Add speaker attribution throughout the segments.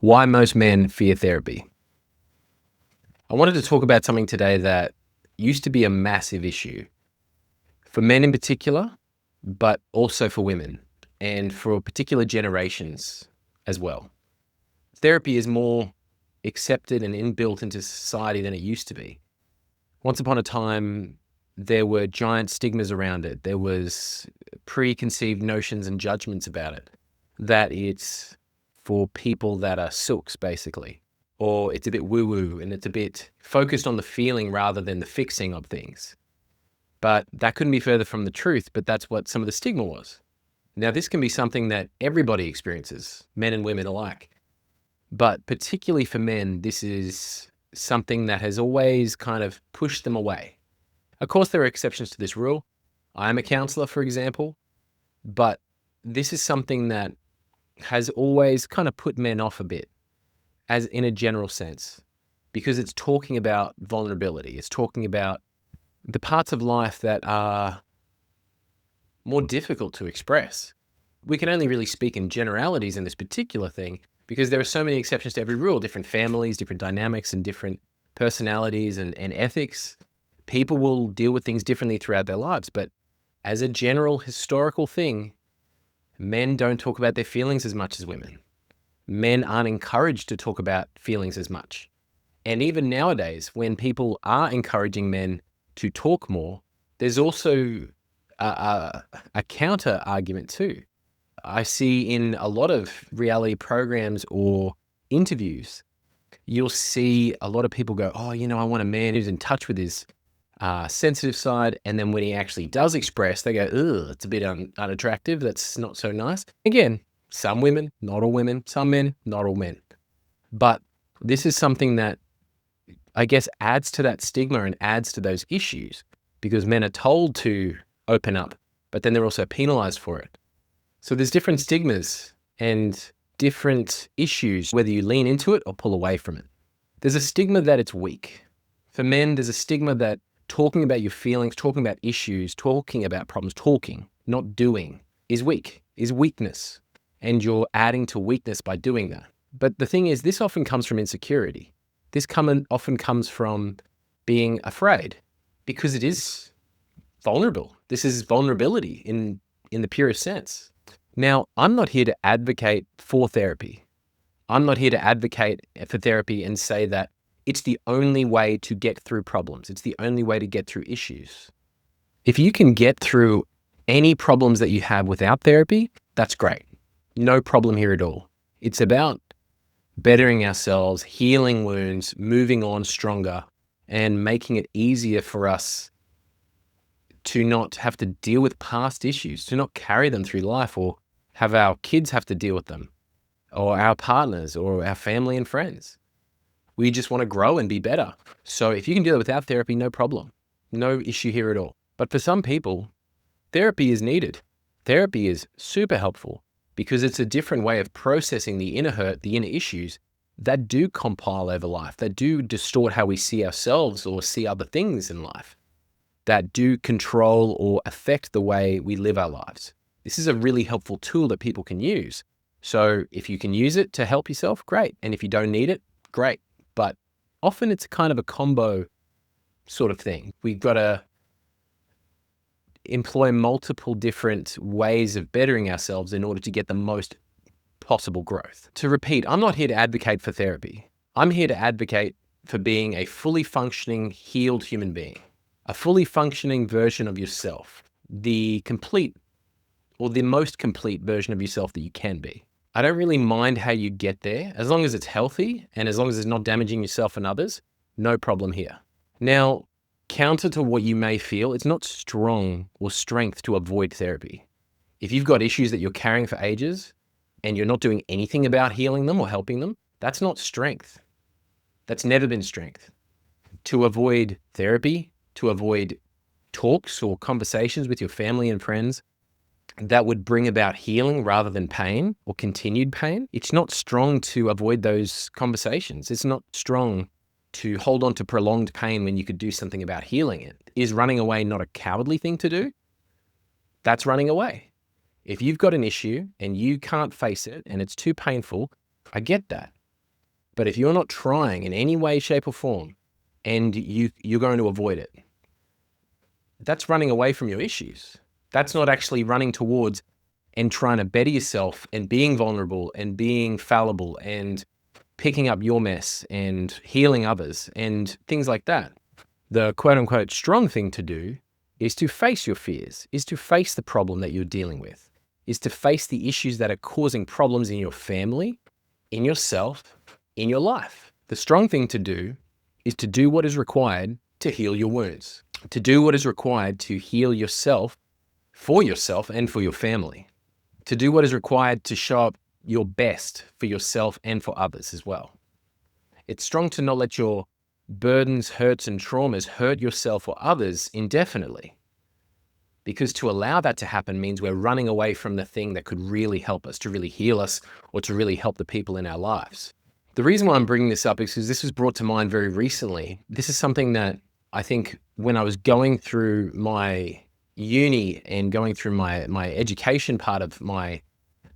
Speaker 1: Why most men fear therapy. I wanted to talk about something today that used to be a massive issue for men in particular, but also for women and for particular generations as well. Therapy is more accepted and inbuilt into society than it used to be. Once upon a time, there were giant stigmas around it. There was preconceived notions and judgments about it, that it's for people that are silks, basically, or it's a bit woo-woo and it's a bit focused on the feeling rather than the fixing of things. But that couldn't be further from the truth, but that's what some of the stigma was. Now, this can be something that everybody experiences, men and women alike. But particularly for men, this is something that has always kind of pushed them away. Of course, there are exceptions to this rule. I'm a counselor, for example, but this is something that has always kind of put men off a bit, as in a general sense, because it's talking about vulnerability. It's talking about the parts of life that are more difficult to express. We can only really speak in generalities in this particular thing because there are so many exceptions to every rule, different families, different dynamics, and different personalities and ethics. People will deal with things differently throughout their lives, but as a general historical thing, men don't talk about their feelings as much as women. Men aren't encouraged to talk about feelings as much. And even nowadays, when people are encouraging men to talk more, there's also a counter argument too. I see in a lot of reality programs or interviews, you'll see a lot of people go, oh, I want a man who's in touch with his sensitive side. And then when he actually does express, they go, ugh, it's a bit unattractive. That's not so nice. Again, some women, not all women, some men, not all men. But this is something that I guess adds to that stigma and adds to those issues because men are told to open up, but then they're also penalized for it. So there's different stigmas and different issues, whether you lean into it or pull away from it. There's a stigma that it's weak. For men, there's a stigma that talking about your feelings, talking about issues, talking about problems, talking, not doing, is weak, is weakness. And you're adding to weakness by doing that. But the thing is, this often comes from insecurity. This often comes from being afraid because it is vulnerable. This is vulnerability in the purest sense. Now, I'm not here to advocate for therapy. I'm not here to advocate for therapy and say that it's the only way to get through problems. It's the only way to get through issues. If you can get through any problems that you have without therapy, that's great. No problem here at all. It's about bettering ourselves, healing wounds, moving on stronger, and making it easier for us to not have to deal with past issues, to not carry them through life or have our kids have to deal with them, or our partners or our family and friends. We just want to grow and be better. So if you can do it without therapy, no problem. No issue here at all. But for some people, therapy is needed. Therapy is super helpful because it's a different way of processing the inner hurt, the inner issues that do compile over life, that do distort how we see ourselves or see other things in life, that do control or affect the way we live our lives. This is a really helpful tool that people can use. So if you can use it to help yourself, great. And if you don't need it, great. But often it's kind of a combo sort of thing. We've got to employ multiple different ways of bettering ourselves in order to get the most possible growth. To repeat, I'm not here to advocate for therapy. I'm here to advocate for being a fully functioning, healed human being, a fully functioning version of yourself, the complete or the most complete version of yourself that you can be. I don't really mind how you get there, as long as it's healthy and as long as it's not damaging yourself and others, no problem here. Now, counter to what you may feel, it's not strong or strength to avoid therapy. If you've got issues that you're carrying for ages and you're not doing anything about healing them or helping them, that's not strength. That's never been strength. To avoid therapy, to avoid talks or conversations with your family and friends that would bring about healing rather than pain or continued pain, it's not strong to avoid those conversations. It's not strong to hold on to prolonged pain when you could do something about healing it. Is running away not a cowardly thing to do? That's running away. If you've got an issue and you can't face it and it's too painful, I get that. But if you're not trying in any way, shape, or form, and you're going to avoid it, that's running away from your issues. That's not actually running towards and trying to better yourself and being vulnerable and being fallible and picking up your mess and healing others and things like that. The quote unquote strong thing to do is to face your fears, is to face the problem that you're dealing with, is to face the issues that are causing problems in your family, in yourself, in your life. The strong thing to do is to do what is required to heal your wounds, to do what is required to heal yourself and for your family, to do what is required to show up your best for yourself and for others as well. It's strong to not let your burdens, hurts, and traumas hurt yourself or others indefinitely. Because to allow that to happen means we're running away from the thing that could really help us, to really heal us, or to really help the people in our lives. The reason why I'm bringing this up is because this was brought to mind very recently. This is something that I think when I was going through my uni and going through my education part of my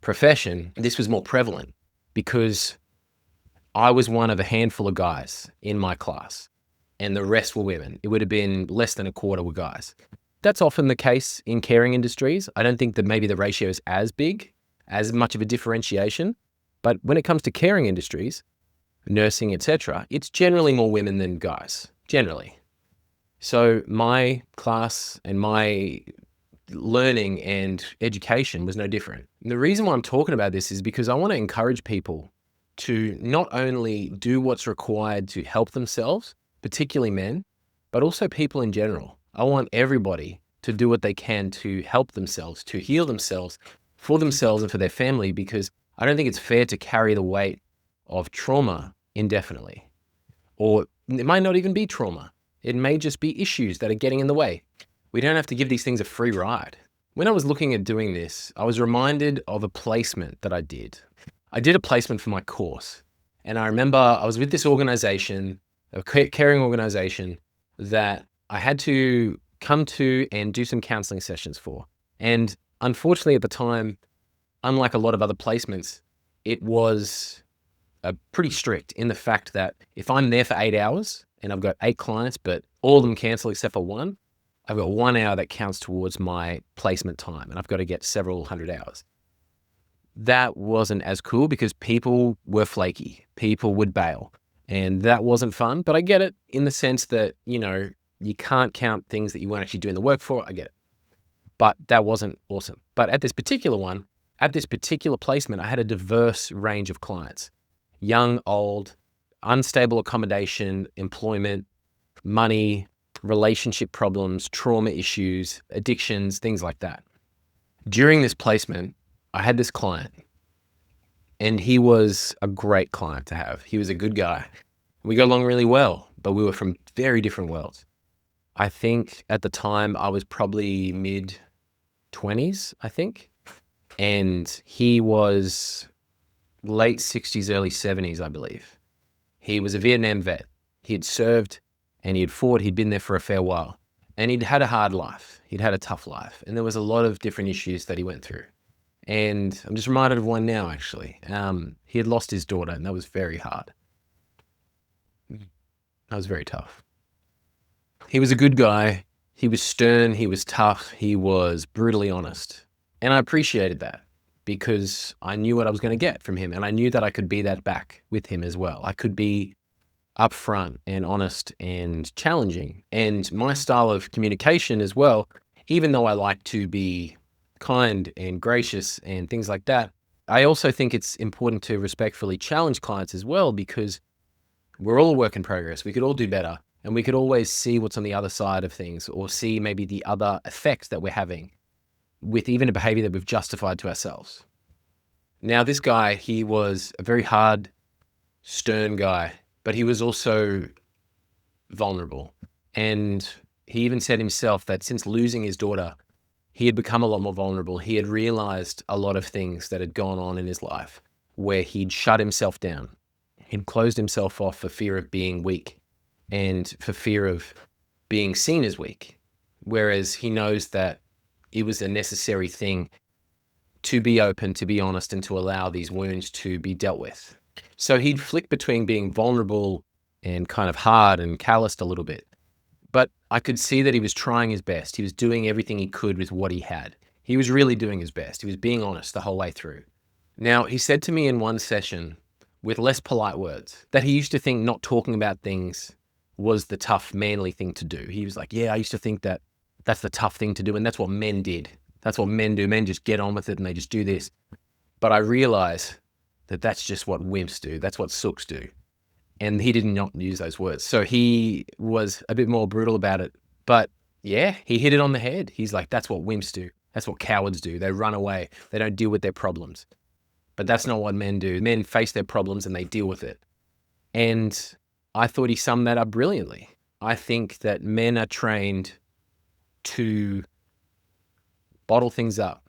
Speaker 1: profession, this was more prevalent because I was one of a handful of guys in my class and the rest were women. It would have been less than a quarter were guys. That's often the case in caring industries. I don't think that maybe the ratio is as big, as much of a differentiation. But when it comes to caring industries, nursing, etc., it's generally more women than guys, generally. So my class and my learning and education was no different. And the reason why I'm talking about this is because I want to encourage people to not only do what's required to help themselves, particularly men, but also people in general. I want everybody to do what they can to help themselves, to heal themselves, for themselves and for their family, because I don't think it's fair to carry the weight of trauma indefinitely. Or it might not even be trauma. It may just be issues that are getting in the way. We don't have to give these things a free ride. When I was looking at doing this, I was reminded of a placement that I did. I did a placement for my course. And I remember I was with this organization, a caring organization, that I had to come to and do some counseling sessions for. And unfortunately at the time, unlike a lot of other placements, it was pretty strict in the fact that if I'm there for 8 hours and I've got 8 clients, but all of them cancel except for one, I've got 1 hour that counts towards my placement time and I've got to get several hundred hours. That wasn't as cool because people were flaky. People would bail and that wasn't fun, but I get it in the sense that, you can't count things that you weren't actually doing the work for. I get it. But that wasn't awesome. But at this particular placement, I had a diverse range of clients. Young, old, unstable accommodation, employment, money, relationship problems, trauma issues, addictions, things like that. During this placement, I had this client and he was a great client to have. He was a good guy. We got along really well, but we were from very different worlds. I think at the time I was probably mid-20s, I think. And he was late 60s, early 70s, I believe. He was a Vietnam vet. He had served and he had fought. He'd been there for a fair while. And he'd had a hard life. He'd had a tough life. And there was a lot of different issues that he went through. And I'm just reminded of one now, actually. He had lost his daughter and that was very hard. That was very tough. He was a good guy. He was stern. He was tough. He was brutally honest. And I appreciated that because I knew what I was going to get from him. And I knew that I could be that back with him as well. I could be upfront and honest and challenging. And my style of communication as well, even though I like to be kind and gracious and things like that, I also think it's important to respectfully challenge clients as well because we're all a work in progress. We could all do better. And we could always see what's on the other side of things or see maybe the other effects that we're having with even a behavior that we've justified to ourselves. Now, this guy, he was a very hard, stern guy, but he was also vulnerable. And he even said himself that since losing his daughter, he had become a lot more vulnerable. He had realized a lot of things that had gone on in his life where he'd shut himself down. He'd closed himself off for fear of being weak and for fear of being seen as weak. Whereas he knows that it was a necessary thing to be open, to be honest, and to allow these wounds to be dealt with. So he'd flick between being vulnerable and kind of hard and calloused a little bit. But I could see that he was trying his best. He was doing everything he could with what he had. He was really doing his best. He was being honest the whole way through. Now, he said to me in one session, with less polite words, that he used to think not talking about things was the tough, manly thing to do. He was like, yeah, I used to think that that's the tough thing to do, and that's what men did. That's what men do. Men just get on with it, and they just do this. But I realize that that's just what wimps do. That's what sooks do. And he did not use those words. So he was a bit more brutal about it. But yeah, he hit it on the head. He's like, that's what wimps do. That's what cowards do. They run away. They don't deal with their problems. But that's not what men do. Men face their problems and they deal with it. And I thought he summed that up brilliantly. I think that men are trained to bottle things up,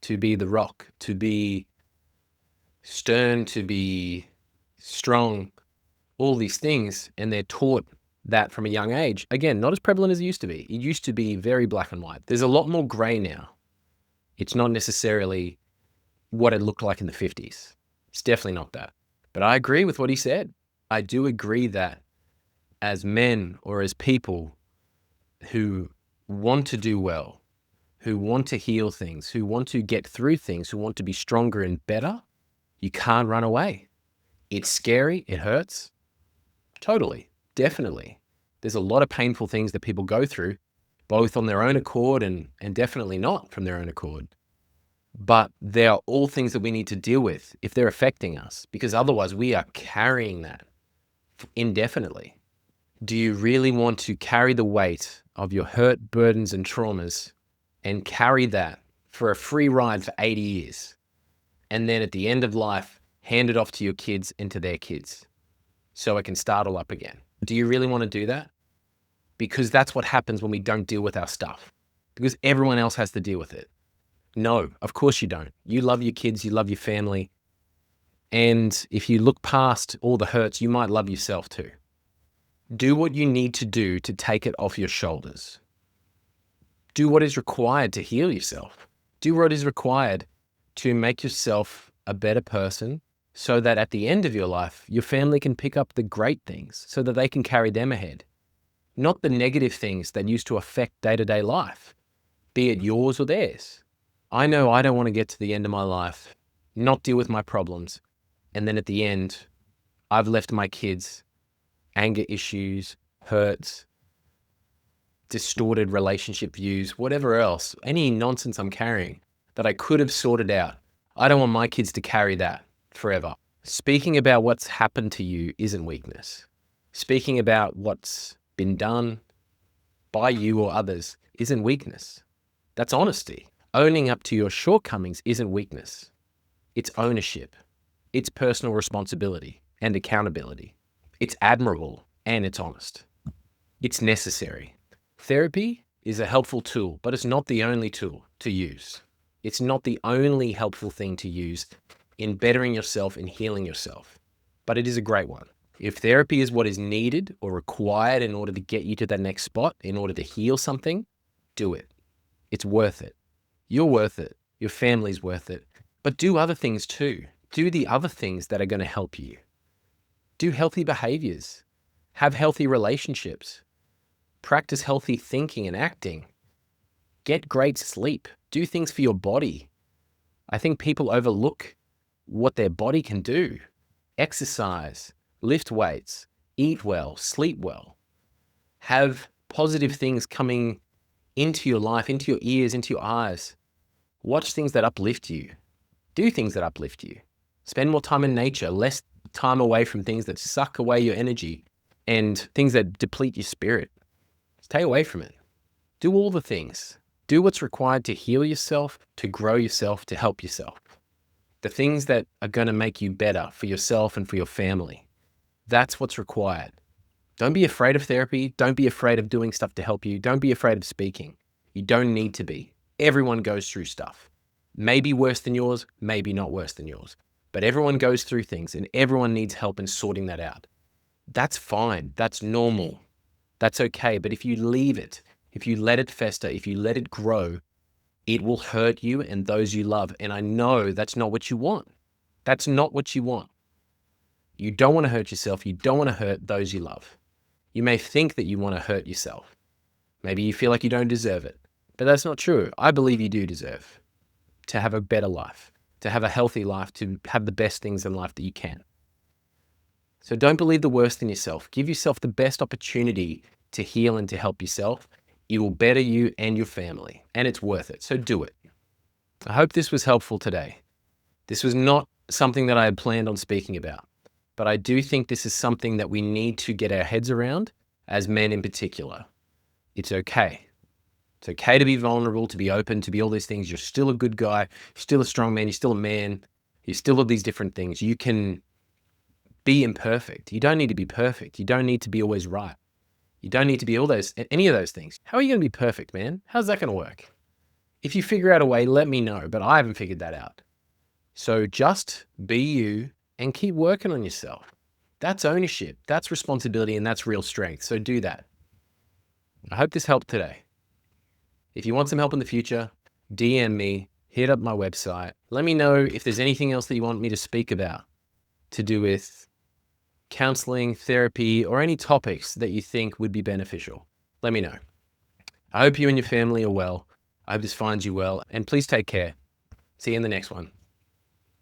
Speaker 1: to be the rock, to be stern, to be strong, all these things. And they're taught that from a young age. Again, not as prevalent as it used to be. It used to be very black and white. There's a lot more gray now. It's not necessarily what it looked like in the 50s. It's definitely not that. But I agree with what he said. I do agree that as men or as people who want to do well, who want to heal things, who want to get through things, who want to be stronger and better, you can't run away. It's scary. It hurts. Totally. Definitely. There's a lot of painful things that people go through, both on their own accord and definitely not from their own accord. But they are all things that we need to deal with if they're affecting us, because otherwise we are carrying that indefinitely. Do you really want to carry the weight of your hurt, burdens, and traumas and carry that for a free ride for 80 years? And then at the end of life, hand it off to your kids and to their kids so it can start all up again. Do you really want to do that? Because that's what happens when we don't deal with our stuff, because everyone else has to deal with it. No, of course you don't. You love your kids, you love your family. And if you look past all the hurts, you might love yourself too. Do what you need to do to take it off your shoulders. Do what is required to heal yourself. Do what is required to make yourself a better person so that at the end of your life, your family can pick up the great things so that they can carry them ahead. Not the negative things that used to affect day-to-day life, be it yours or theirs. I know I don't want to get to the end of my life, not deal with my problems, and then at the end, I've left my kids anger issues, hurts, distorted relationship views, whatever else, any nonsense I'm carrying that I could have sorted out. I don't want my kids to carry that forever. Speaking about what's happened to you isn't weakness. Speaking about what's been done by you or others isn't weakness. That's honesty. Owning up to your shortcomings isn't weakness. It's ownership. It's personal responsibility and accountability. It's admirable and it's honest. It's necessary. Therapy is a helpful tool, but it's not the only tool to use. It's not the only helpful thing to use in bettering yourself and healing yourself, but it is a great one. If therapy is what is needed or required in order to get you to that next spot, in order to heal something, do it. It's worth it. You're worth it. Your family's worth it. But do other things too. Do the other things that are going to help you. Do healthy behaviors. Have healthy relationships. Practice healthy thinking and acting. Get great sleep. Do things for your body. I think people overlook what their body can do. Exercise, lift weights, eat well, sleep well. Have positive things coming into your life, into your ears, into your eyes. Watch things that uplift you. Do things that uplift you. Spend more time in nature, less time away from things that suck away your energy and things that deplete your spirit. Stay away from it. Do all the things. Do what's required to heal yourself, to grow yourself, to help yourself. The things that are going to make you better for yourself and for your family. That's what's required. Don't be afraid of therapy. Don't be afraid of doing stuff to help you. Don't be afraid of speaking. You don't need to be. Everyone goes through stuff. Maybe worse than yours, maybe not worse than yours. But everyone goes through things and everyone needs help in sorting that out. That's fine. That's normal. That's okay. But if you leave it, if you let it fester, if you let it grow, it will hurt you and those you love. And I know that's not what you want. That's not what you want. You don't want to hurt yourself. You don't want to hurt those you love. You may think that you want to hurt yourself. Maybe you feel like you don't deserve it, but that's not true. I believe you do deserve to have a better life, to have a healthy life, to have the best things in life that you can. So don't believe the worst in yourself. Give yourself the best opportunity to heal and to help yourself. It will better you and your family, and it's worth it. So do it. I hope this was helpful today. This was not something that I had planned on speaking about, but I do think this is something that we need to get our heads around as men in particular. It's okay. It's okay to be vulnerable, to be open, to be all these things. You're still a good guy. You're still a strong man. You're still a man. You're still all these different things. You can be imperfect. You don't need to be perfect. You don't need to be always right. You don't need to be any of those things. How are you going to be perfect, man? How's that going to work? If you figure out a way, let me know, but I haven't figured that out. So just be you and keep working on yourself. That's ownership. That's responsibility, and that's real strength. So do that. I hope this helped today. If you want some help in the future, DM me, hit up my website. Let me know if there's anything else that you want me to speak about to do with counseling, therapy, or any topics that you think would be beneficial. Let me know. I hope you and your family are well. I hope this finds you well, and please take care. See you in the next one.